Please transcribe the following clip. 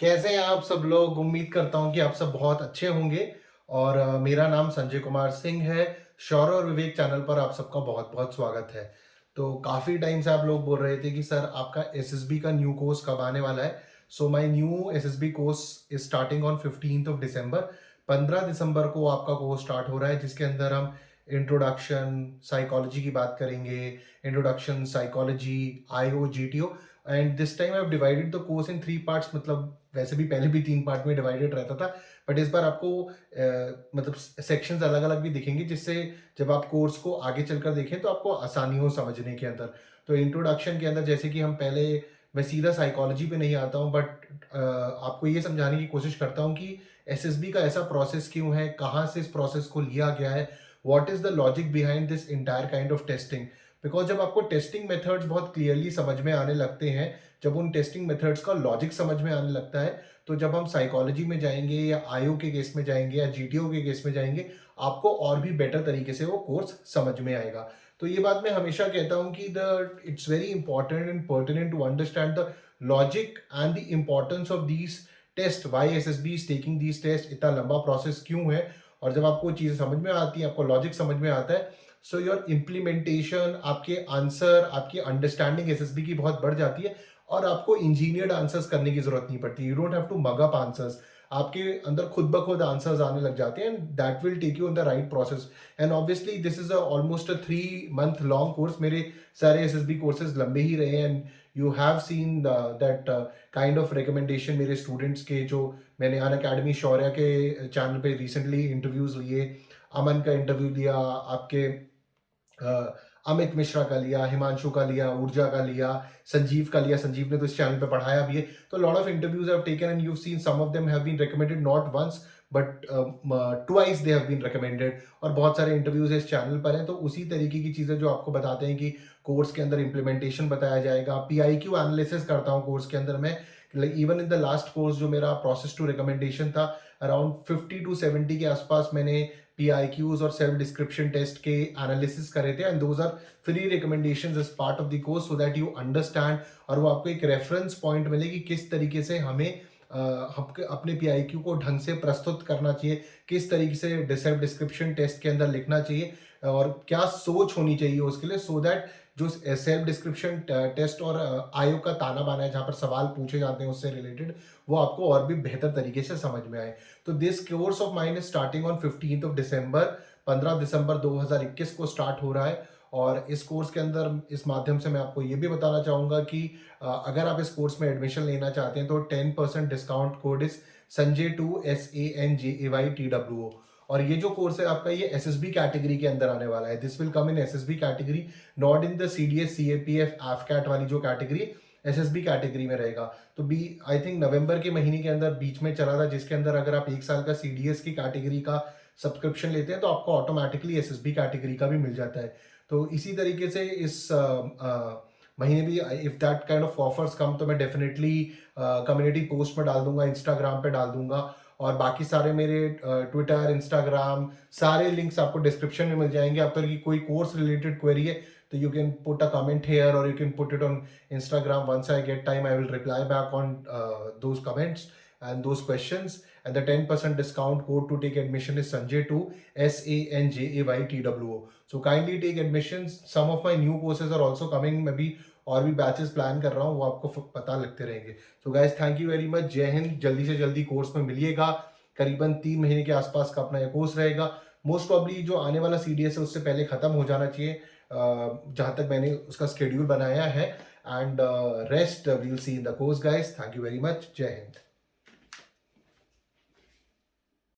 कैसे हैं आप सब लोग? उम्मीद करता हूँ कि आप सब बहुत अच्छे होंगे और मेरा नाम संजय कुमार सिंह है। शौर्य और विवेक चैनल पर आप सबका बहुत-बहुत स्वागत है। तो काफ़ी टाइम से आप लोग बोल रहे थे कि सर आपका एसएसबी का न्यू कोर्स कब आने वाला है? So my new SSB course is starting on 15th of December. 15 दिसंबर को आपका कोर्स स्टार्ट हो रहा है जिसके अंदर हम इंट्रोडक्शन साइकोलॉजी की बात करेंगे, introduction psychology, IO, GTO and this time I have divided the course in 3 parts. मतलब वैसे भी पहले भी 3 पार्ट में डिवाइडेड रहता था, बट इस बार आपको मतलब सेक्शंस अलग-अलग भी दिखेंगे जिससे जब आप कोर्स को आगे चलकर देखें तो आपको आसानी हो समझने के अंदर। तो इंट्रोडक्शन के अंदर जैसे कि हम पहले मैं सीधा साइकोलॉजी पे नहीं आता हूँ, बट आपको ये समझाने की कोशिश करता हूँ कि एसएसबी का ऐसा प्रोसेस क्यों है, कहाँ से इस प्रोसेस को लिया गया है, what is the logic behind this entire kind of testing. Because जब आपको टेस्टिंग मेथड्स बहुत क्लियरली समझ में आने लगते हैं, जब उन टेस्टिंग मेथड्स का लॉजिक समझ में आने लगता है, तो जब हम साइकोलॉजी में जाएँगे या आईओ के केस में जाएँगे या जीटीओ के केस में जाएँगे, आपको और भी बेटर तरीके से वो कोर्स समझ में आएगा। तो ये बात मैं हमेशा कहता हूँ कि the it's very important and pertinent to understand the logic and the importance of these test, why SSB is taking these test, इतना लंबा प्रोसेस क्यों है? और जब आपको चीज़ें समझ में आती हैं, आपको लॉजिक समझ में आता है, सो योर इम्प्लीमेंटेशन, आपके आंसर, आपकी अंडरस्टैंडिंग एसएसबी की बहुत बढ़ जाती है और आपको इंजीनियर्ड आंसर्स करने की ज़रूरत नहीं पड़ती। You don't have to mug up answers. आपके अंदर खुद ब खुद आंसर्स आने लग जाते हैं and that will take you in the right process. And obviously this is almost a 3 month long course. मेरे सारे एसएसबी कोर्सेज़ लंबे ही रहे हैं and you have seen that kind of recommendation मेरे स्टूडेंट्स के, जो मैंने अनअकैडमी शौर्य के चैनल पे रिसेंटली इंटरव्यूज़ लिए, अमन का इंटरव्यू लिया, आपके अमित मिश्रा का लिया, हिमांशु का लिया, ऊर्जा का लिया, संजीव का लिया। संजीव ने तो इस चैनल पे पढ़ाया भी है। तो lot of interviews I have taken and you have seen some of them have been recommended not once but twice they have been recommended. और बहुत सारे इंटरव्यूज इस चैनल पर हैं। तो उसी तरीके की चीज़ें जो आपको बताते हैं कि कोर्स के अंदर इम्प्लीमेंटेशन बताया जाएगा, पीआईक्यू एनालिसिस करता हूँ कोर्स के अंदर मैं। Even in the last course जो मेरा प्रोसेस टू रिकमेंडेशन था, अराउंड 50 to 70 के आसपास मैंने PIQs और सेल्फ डिस्क्रिप्शन टेस्ट के एनालिसिस करे थे and those are free recommendations as part of the course so that you understand और वो आपको एक रेफरेंस पॉइंट मिले कि किस तरीके से हमें अपने PIQ को ढंग से प्रस्तुत करना चाहिए, किस तरीके से सेल्फ डिस्क्रिप्शन टेस्ट के अंदर लिखना चाहिए और क्या सोच होनी चाहिए उसके लिए, सो दैट जो सेल्फ डिस्क्रिप्शन टेस्ट और आयोग का ताना बाना है जहाँ पर सवाल पूछे जाते हैं उससे रिलेटेड, वो आपको और भी बेहतर तरीके से समझ में आए। तो this course of mine is starting on 15th of December. 15 दिसंबर 2021 को स्टार्ट हो रहा है और इस कोर्स के अंदर इस माध्यम से मैं आपको ये भी बताना चाहूँगा कि अगर आप इस कोर्स में एडमिशन लेना चाहते हैं तो 10% डिस्काउंट कोड इज संजय2 SANJAYTWO। और ये जो कोर्स है आपका, ये एसएसबी कैटेगरी के अंदर आने वाला है। This will come in SSB category, not in the CDS CAPF AFCAT वाली जो कैटेगरी, एसएसबी कैटेगरी में रहेगा। तो बी आई थिंक नवंबर के महीने के अंदर बीच में चला था, जिसके अंदर अगर आप 1 साल का सीडीएस की कैटेगरी का सब्सक्रिप्शन लेते हैं तो आपको ऑटोमेटिकली एसएसबी कैटेगरी का भी मिल जाता है। तो इसी तरीके से इस महीने भी if that kind of offers come तो मैं डेफिनेटली कम्युनिटी पोस्ट में डाल दूंगा, इंस्टाग्राम पे डाल दूंगा और बाकी सारे मेरे ट्विटर, इंस्टाग्राम, सारे लिंक्स आपको डिस्क्रिप्शन में मिल जाएंगे। आपको कोई कोर्स रिलेटेड क्वेरी है तो you can put a comment here or you can put it on Instagram. Once I get time I will reply back on those comments and those questions. And the 10% discount code to take admission is Sanjay2 SANJAYTWO. So kindly take admissions. Some of my new courses are also coming. मैं भी और भी batches plan कर रहा हूँ, वो आपको पता लगते रहेंगे। So guys thank you very much. जय हिंद। जल्दी से जल्दी कोर्स में मिलिएगा। करीबन 3 महीने के आसपास का अपना ये कोर्स रहेगा। मोस्ट प्रॉब्ली जो आने वाला सीडीएस है उससे पहले खत्म हो जाना चाहिए, जहाँ तक मैंने उसका शेड्यूल बनाया है। And rest we'll see in the course guys. Thank you very much. जय हिंद।